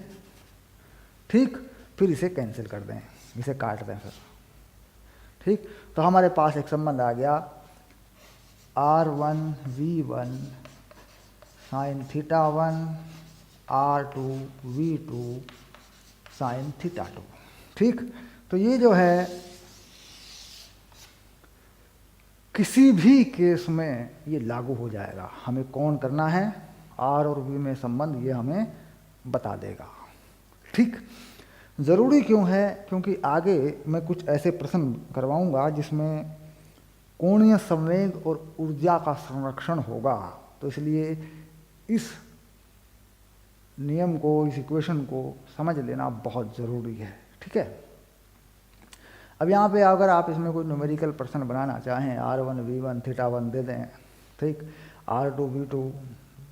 ठीक। फिर इसे कैंसिल कर दें, इसे काट दें फिर, ठीक। तो हमारे पास एक संबंध आ गया R1 V1 sign θ1 R2 V2 sign θ2, ठीक। तो ये जो है किसी भी केस में ये लागू हो जाएगा, हमें कौन करना है R और V में संबंध ये हमें बता देगा, ठीक। ज़रूरी क्यों है, क्योंकि आगे मैं कुछ ऐसे प्रश्न करवाऊंगा जिसमें कोणीय संवेग और ऊर्जा का संरक्षण होगा, तो इसलिए इस नियम को, इस इक्वेशन को समझ लेना बहुत ज़रूरी है, ठीक है। अब यहाँ पे अगर आप इसमें कोई न्यूमेरिकल प्रश्न बनाना चाहें, R1 V1 θ1 दे दें, ठीक। R2 V2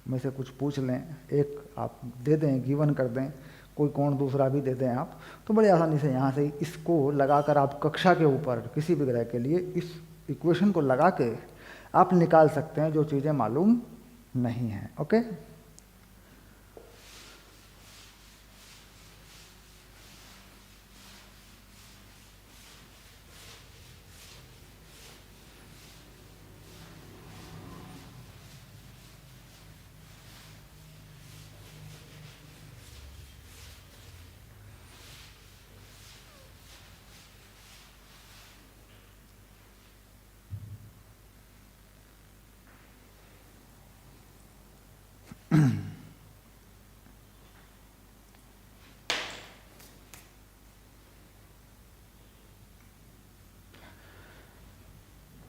में से कुछ पूछ लें, एक आप दे दें, गिवन कर दें, कोई कोण दूसरा भी दे दें आप, तो बड़े आसानी से यहाँ से इसको लगाकर आप कक्षा के ऊपर किसी भी ग्रह के लिए इस इक्वेशन को लगा के आप निकाल सकते हैं जो चीज़ें मालूम नहीं हैं, ओके।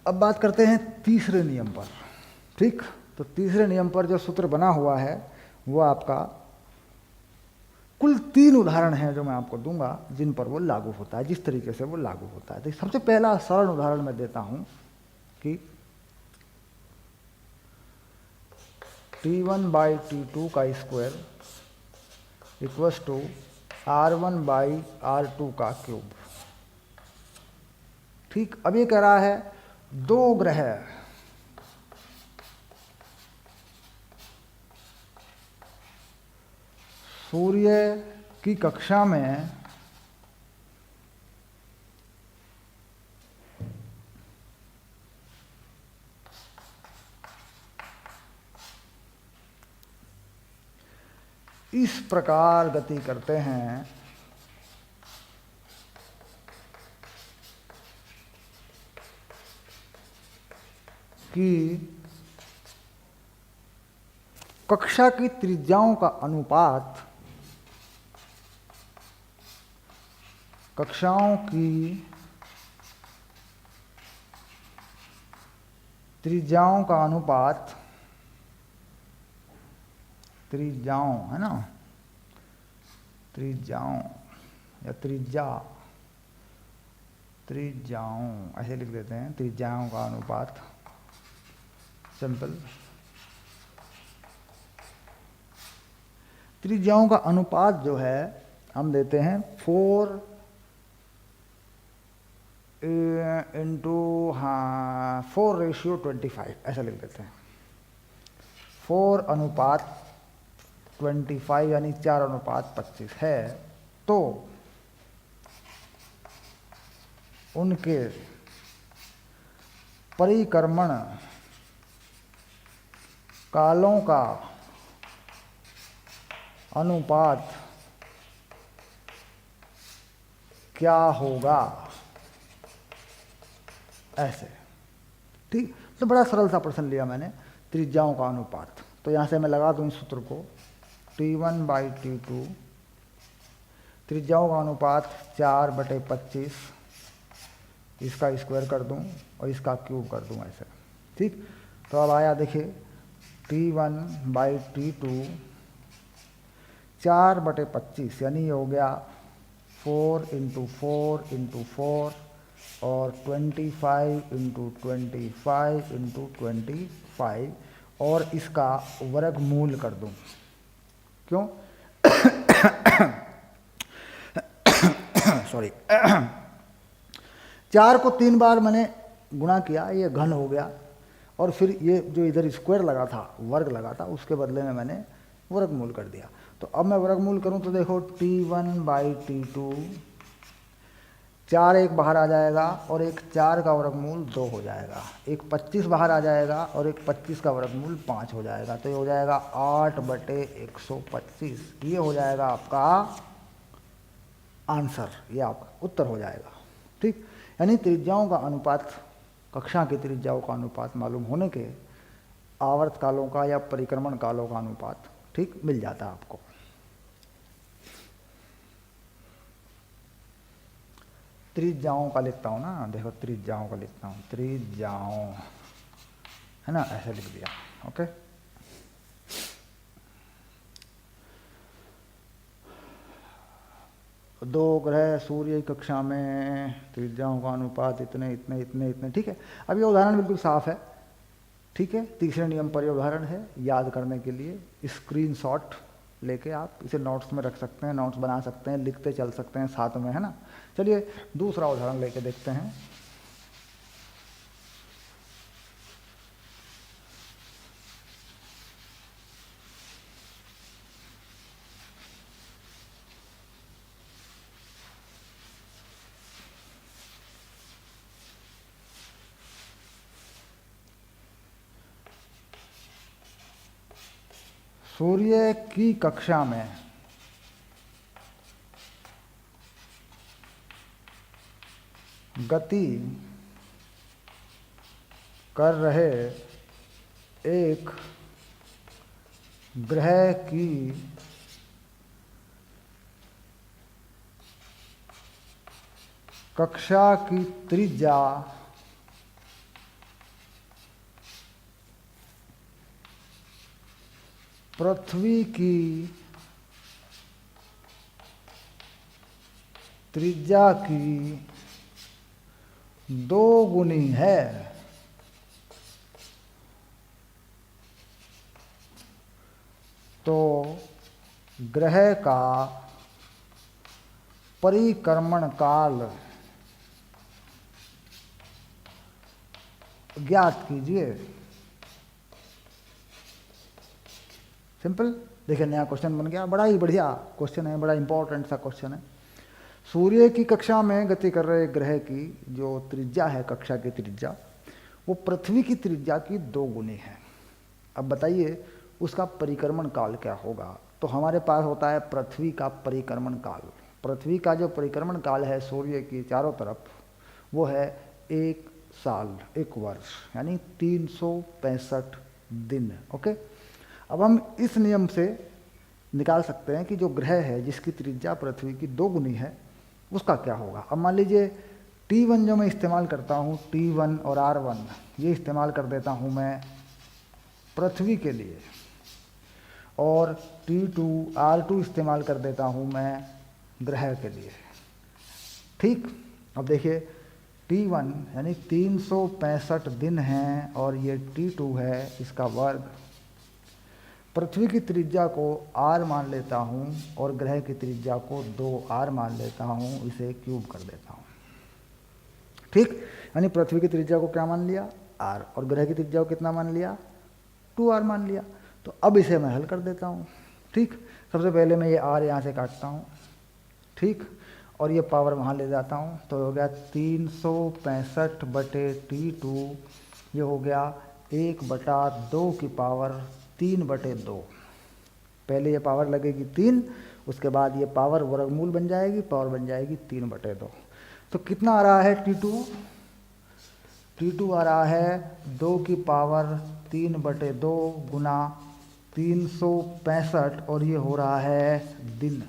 अब बात करते हैं तीसरे नियम पर। ठीक, तो तीसरे नियम पर जो सूत्र बना हुआ है वो आपका कुल 3 उदाहरण हैं जो मैं आपको दूंगा जिन पर वो लागू होता है, जिस तरीके से वो लागू होता है। तो सबसे पहला सरल उदाहरण मैं देता हूं कि T1 बाई T2 का square equals to R1 by R2 का क्यूब। ठीक, अब ये कह रहा है दो ग्रह सूर्य की कक्षा में इस प्रकार गति करते हैं कि कक्षा की त्रिज्याओं का अनुपात कक्षाओं की त्रिज्याओं का अनुपात त्रिज्याओं है ना, त्रिज्याओं या त्रिज्याओं ऐसे लिख देते हैं, त्रिज्याओं का अनुपात, सिंपल। त्रिज्याओं का अनुपात जो है हम देते हैं 4 इंटू 4:25 ऐसा लिख देते हैं। 4:25 यानी 4:25 है। तो उनके परिक्रमण कालों का अनुपात क्या होगा, ऐसे। ठीक, तो बड़ा सरल सा प्रश्न लिया मैंने, त्रिज्याओं का अनुपात। तो यहाँ से मैं लगा दूँ इस सूत्र को, T1 बाई T2, त्रिज्याओं का अनुपात 4/25, इसका स्क्वायर कर दूँ और इसका क्यूब कर दूँ ऐसे। ठीक, तो अब आया देखिए T1 बाई T2 4/25 यानी ये हो गया 4 इंटू 4 इंटू 4 और 25 इंटू 25 इंटू 25 और इसका वर्गमूल कर दूं। क्यों? सॉरी 4 को 3 बार मैंने गुणा किया, ये घन हो गया, और फिर ये जो इधर स्क्वायर लगा था, वर्ग लगा था, उसके बदले में मैंने वर्गमूल कर दिया। तो अब मैं वर्गमूल करूं तो देखो T1 बाई T2, 4 एक बाहर आ जाएगा और एक 4 का वर्गमूल 2 हो जाएगा, एक 25 बाहर आ जाएगा और एक 25 का वर्गमूल 5 हो जाएगा। तो ये हो जाएगा 8/125। ये हो जाएगा आपका आंसर, ये आपका उत्तर हो जाएगा। ठीक, यानी त्रिज्याओं का अनुपात, कक्षा की त्रिज्याओं का अनुपात मालूम होने के आवर्त कालों का या परिक्रमण कालों का अनुपात ठीक मिल जाता है आपको। त्रिज्याओं का लिखता हूँ ना, देखो त्रिज्याओं का लिखता हूँ, त्रिज्याओं है ना, ऐसे लिख दिया। ओके, दो ग्रह सूर्य की कक्षा में त्रिज्याओं का अनुपात इतने इतने इतने इतने। ठीक है, अब ये उदाहरण बिल्कुल साफ है। ठीक है, तीसरे नियम पर ये उदाहरण है, याद करने के लिए स्क्रीनशॉट लेके आप इसे नोट्स में रख सकते हैं, नोट्स बना सकते हैं, लिखते चल सकते हैं साथ में, है ना। चलिए दूसरा उदाहरण लेके देखते हैं। सूर्य की कक्षा में गति कर रहे एक ग्रह की कक्षा की त्रिज्या पृथ्वी की त्रिज्या की 2 गुनी है, तो ग्रह का परिक्रमण काल ज्ञात कीजिए। सिंपल। देखिए नया क्वेश्चन बन गया, बड़ा ही बढ़िया क्वेश्चन है, बड़ा इंपॉर्टेंट सा क्वेश्चन है। सूर्य की कक्षा में गति कर रहे ग्रह की जो त्रिज्या है, कक्षा की त्रिज्या, वो पृथ्वी की त्रिज्या की 2 गुनी है। अब बताइए उसका परिक्रमण काल क्या होगा। तो हमारे पास होता है पृथ्वी का परिक्रमण काल। पृथ्वी का जो परिक्रमण काल है सूर्य की चारों तरफ, वो है 1 साल, 1 वर्ष, यानी 365 दिन। ओके। अब हम इस नियम से निकाल सकते हैं कि जो ग्रह है जिसकी त्रिज्या पृथ्वी की 2 गुनी है, उसका क्या होगा। अब मान लीजिए T1 जो मैं इस्तेमाल करता हूँ, T1 और R1 ये इस्तेमाल कर देता हूँ मैं पृथ्वी के लिए, और T2 R2 इस्तेमाल कर देता हूँ मैं ग्रह के लिए। ठीक। अब देखिए T1 यानी 365 दिन हैं, और ये T2 है इसका वर्ग। पृथ्वी की त्रिज्या को R मान लेता हूँ और ग्रह की त्रिज्या को 2R मान लेता हूँ, इसे क्यूब कर देता हूँ। ठीक। यानी पृथ्वी की त्रिज्या को क्या मान लिया, R, और ग्रह की त्रिज्या को कितना मान लिया, 2R मान लिया। तो अब इसे मैं हल कर देता हूँ। ठीक। सबसे पहले मैं ये R यहाँ से काटता हूँ, ठीक, और ये पावर वहाँ ले जाता हूँ, तो हो गया 365 बटे T2, ये हो गया 1/2 की पावर 3/2। पहले ये पावर लगेगी 3, उसके बाद ये पावर वर्गमूल बन जाएगी, पावर बन जाएगी 3/2। तो कितना आ रहा है T2? T2 आ रहा है 2 की पावर 3/2 गुना 365, और ये हो रहा है दिन।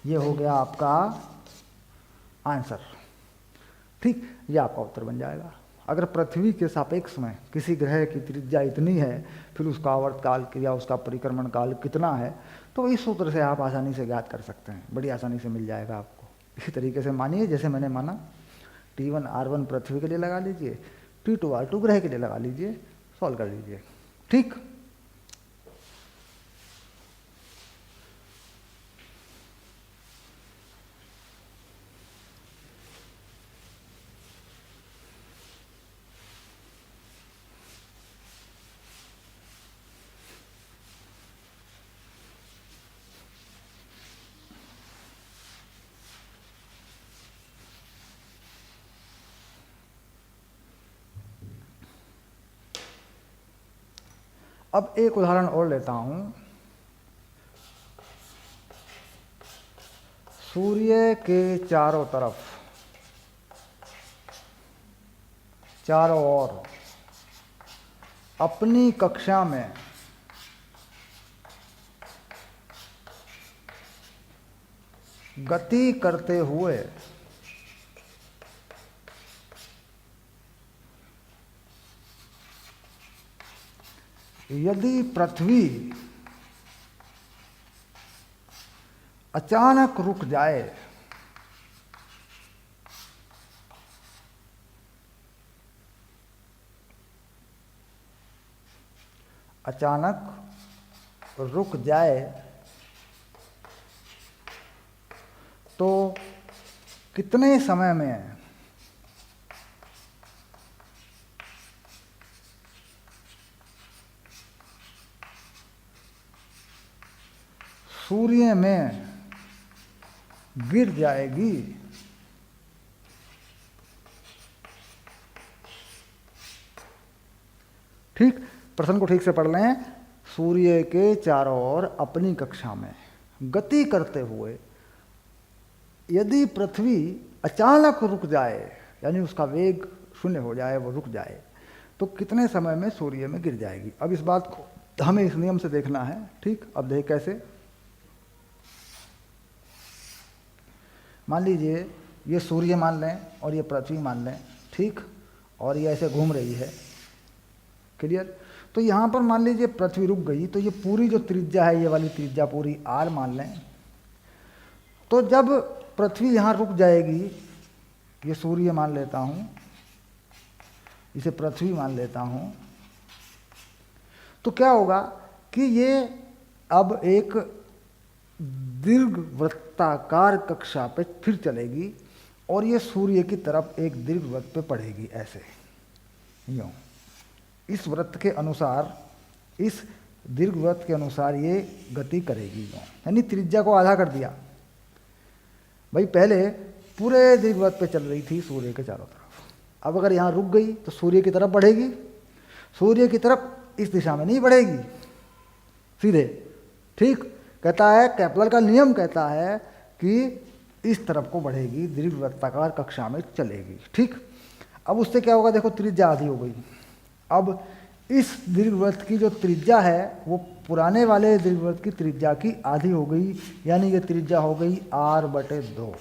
ये हो गया आपका आंसर। ठीक। ये आपका उत्तर बन जाएगा। अगर पृथ्वी के सापेक्ष में किसी ग्रह की त्रिज्या इतनी है, फिर उसका आवर्तकाल या उसका परिक्रमण काल कितना है, तो इस सूत्र से आप आसानी से ज्ञात कर सकते हैं, बड़ी आसानी से मिल जाएगा आपको। इसी तरीके से मानिए जैसे मैंने माना, T1 R1 पृथ्वी के लिए लगा लीजिए, T2 R2 ग्रह के लिए लगा लीजिए, सॉल्व कर लीजिए। ठीक। अब एक उदाहरण और लेता हूं। सूर्य के चारों तरफ, चारों ओर अपनी कक्षा में गति करते हुए यदि पृथ्वी अचानक रुक जाए, अचानक रुक जाए, तो कितने समय में सूर्य में गिर जाएगी। ठीक। प्रश्न को ठीक से पढ़ लें। सूर्य के चारों ओर अपनी कक्षा में गति करते हुए यदि पृथ्वी अचानक रुक जाए, यानी उसका वेग शून्य हो जाए, वो रुक जाए, तो कितने समय में सूर्य में गिर जाएगी। अब इस बात को हमें इस नियम से देखना है। ठीक, अब देख कैसे। मान लीजिए ये सूर्य मान लें और ये पृथ्वी मान लें, ठीक, और ये ऐसे घूम रही है, क्लियर। तो यहाँ पर मान लीजिए पृथ्वी रुक गई, तो ये पूरी जो त्रिज्या है, ये वाली त्रिज्या पूरी r मान लें। तो जब पृथ्वी यहाँ रुक जाएगी, ये सूर्य मान लेता हूँ, इसे पृथ्वी मान लेता हूँ, तो क्या होगा कि ये अब एक दीर्घवृत्ताकार कक्षा पे फिर चलेगी और ये सूर्य की तरफ एक दीर्घवृत्त पे पड़ेगी, ऐसे यूँ, इस वृत्त के अनुसार, इस दीर्घवृत्त के अनुसार ये गति करेगी यूँ, यानी त्रिज्या को आधा कर दिया। भाई पहले पूरे दीर्घवृत्त पे चल रही थी सूर्य के चारों तरफ, अब अगर यहाँ रुक गई तो सूर्य की तरफ बढ़ेगी, सूर्य की तरफ इस दिशा में नहीं बढ़ेगी सीधे, ठीक। कहता है केपलर का नियम कहता है कि इस तरफ को बढ़ेगी, दीर्घवृत्ताकार कक्षा में चलेगी, ठीक। अब उससे क्या होगा, देखो त्रिज्या आधी हो गई। अब इस दीर्घवृत्त की जो त्रिज्या है वो पुराने वाले दीर्घवृत्त की त्रिज्या की आधी हो गई, यानी ये त्रिज्या हो गई r/2।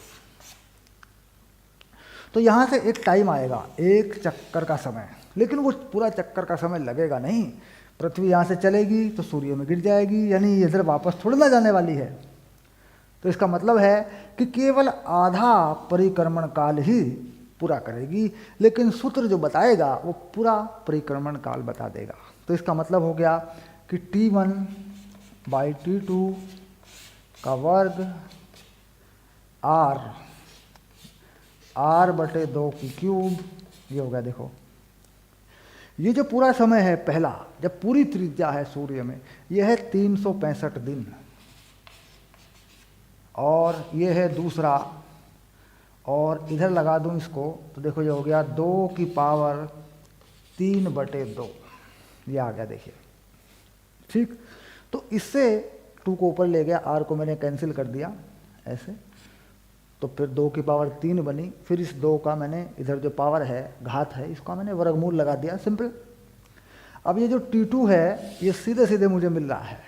तो यहाँ से एक टाइम आएगा, एक चक्कर का समय, लेकिन वो पूरा चक्कर का समय लगेगा नहीं। पृथ्वी यहाँ से चलेगी तो सूर्य में गिर जाएगी, यानी इधर वापस थोड़ी ना जाने वाली है। तो इसका मतलब है कि केवल आधा परिक्रमण काल ही पूरा करेगी, लेकिन सूत्र जो बताएगा वो पूरा परिक्रमण काल बता देगा। तो इसका मतलब हो गया कि T1/T2 का वर्ग r/2 की क्यूब, ये हो गया। देखो ये जो पूरा समय है पहला, जब पूरी त्रिज्या है सूर्य में, यह है 365 दिन, और ये है दूसरा, और इधर लगा दूं इसको तो देखो ये हो गया 2^3/2, ये आ गया, देखिए, ठीक। तो इससे 2 को ऊपर ले गया, r को मैंने कैंसिल कर दिया ऐसे, तो फिर 2^3 बनी। फिर इस 2 का मैंने इधर जो पावर है, घात है, इसका मैंने वर्गमूल लगा दिया, सिंपल। अब ये जो T2 है ये सीधे सीधे मुझे मिल रहा है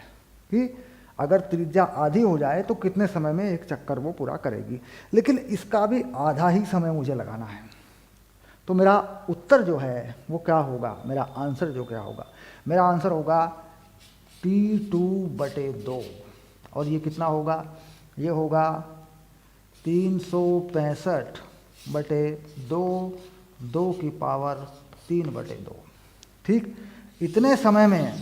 कि अगर त्रिज्या आधी हो जाए तो कितने समय में एक चक्कर वो पूरा करेगी, लेकिन इसका भी आधा ही समय मुझे लगाना है। तो मेरा उत्तर जो है वो क्या होगा, मेरा आंसर जो क्या होगा, मेरा आंसर होगा T2/2, और ये कितना होगा, ये होगा 365/2, 2^3/2, ठीक। इतने समय में,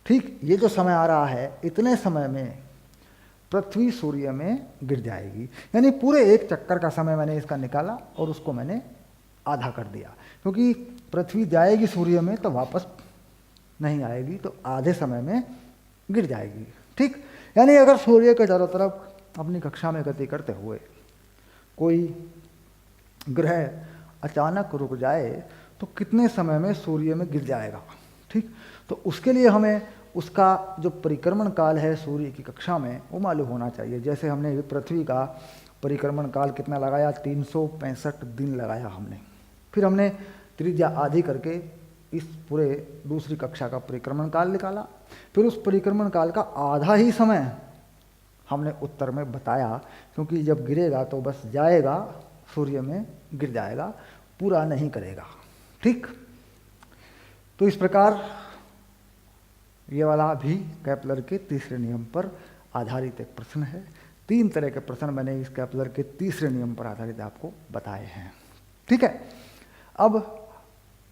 ठीक, ये जो समय आ रहा है, इतने समय में पृथ्वी सूर्य में गिर जाएगी, यानी पूरे एक चक्कर का समय मैंने इसका निकाला और उसको मैंने आधा कर दिया, क्योंकि पृथ्वी जाएगी सूर्य में तो वापस नहीं आएगी, तो आधे समय में गिर जाएगी, ठीक। यानी अगर सूर्य के चारों तरफ अपनी कक्षा में गति करते हुए कोई ग्रह अचानक रुक जाए तो कितने समय में सूर्य में गिर जाएगा, ठीक। तो उसके लिए हमें उसका जो परिक्रमण काल है सूर्य की कक्षा में वो मालूम होना चाहिए। जैसे हमने पृथ्वी का परिक्रमण काल कितना लगाया, 365 दिन लगाया हमने। फिर हमने त्रिज्या आधी करके इस पूरे दूसरी कक्षा का परिक्रमण काल निकाला, फिर उस परिक्रमण काल का आधा ही समय हमने उत्तर में बताया, क्योंकि जब गिरेगा तो बस जाएगा सूर्य में, गिर जाएगा, पूरा नहीं करेगा, ठीक। तो इस प्रकार ये वाला भी केपलर के तीसरे नियम पर आधारित एक प्रश्न है। 3 तरह के प्रश्न मैंने इस केपलर के तीसरे नियम पर आधारित आपको बताए हैं, ठीक है। अब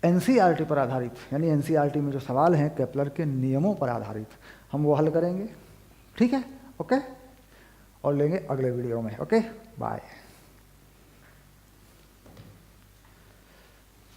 एनसीईआरटी पर आधारित, यानी एनसीईआरटी में जो सवाल हैं केपलर के नियमों पर आधारित, हम वो हल करेंगे, ठीक है, ओके, और लेंगे अगले वीडियो में। Okay, bye.